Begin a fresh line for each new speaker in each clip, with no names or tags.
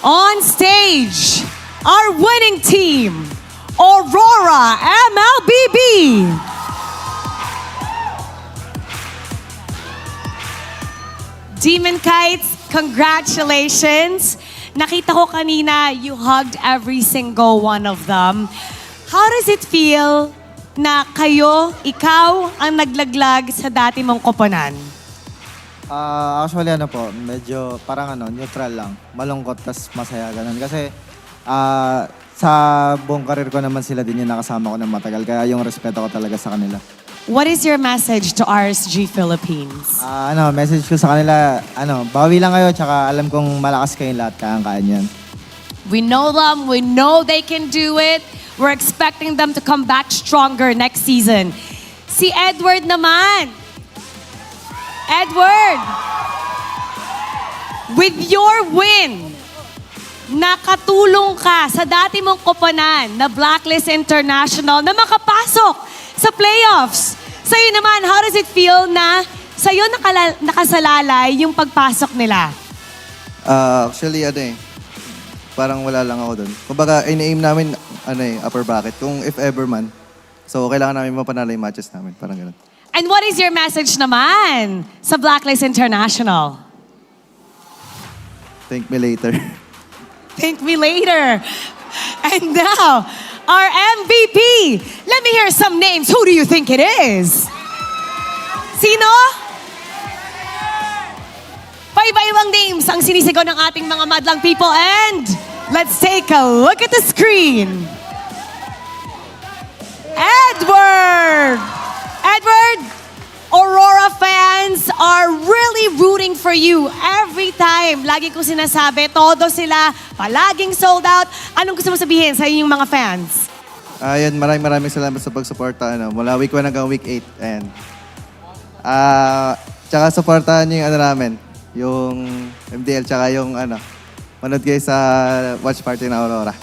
On stage, our winning team, Aurora MLBB. Demon Kites, congratulations. Nakita ko kanina, you hugged every single one of them. How does it feel na ikaw ang naglaglag sa dati mong koponan?
Actually, medyo parang neutral lang. Malungkot, tas masaya, ganun. Kasi sa buong karir ko naman sila din yung nakasama ko ng matagal. Kaya yung respeto ko talaga sa kanila.
What is your message to RSG Philippines?
Message ko sa kanila, bawi lang kayo, tsaka alam kong malakas kayong lahat, kayang-kaya yan.
We know them. We know they can do it. We're expecting them to come back stronger next season. Si Edward naman. Edward, with your win, nakatulong ka sa dati mong koponan na Blacklist International na makapasok sa playoffs. Sa'yo naman, how does it feel na sa'yo nakasalalay yung pagpasok nila?
Actually, parang wala lang ako doon. Kumbaga, ini-aim namin, upper bracket, kung if ever man. So, kailangan namin mapanalo yung matches namin, parang gano'n.
And what is your message naman sa Blacklist International?
Thank me later.
Thank me later. And now, our MVP. Let me hear some names. Who do you think it is? Sino? Paiba-ibang names ang sinisigaw ng ating mga madlang people. And let's take a look at the screen. Edward! Edward, Aurora fans are really rooting for you every time. Lagi ko sinasabi, todo sila, palaging sold out. Anong gusto mo sabihin sa inyong mga fans?
Ayan, maraming salamat sa pagsuporta. Mula week 1 hanggang week 8. Ayan. Tsaka supportahan niyo yung namin. Yung MDL, tsaka yung manood kayo sa watch party na Aurora.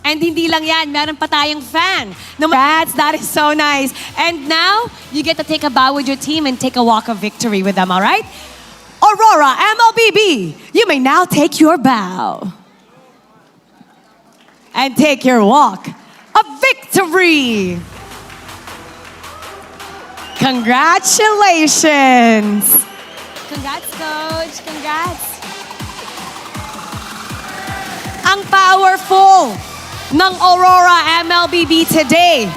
And hindi lang yan, meron pa tayong fan. That is so nice. And now, you get to take a bow with your team and take a walk of victory with them, all right? Aurora MLBB, you may now take your bow. And take your walk of victory. Congratulations. Congrats, Coach. Congrats. Ang powerful ng Aurora MLBB today.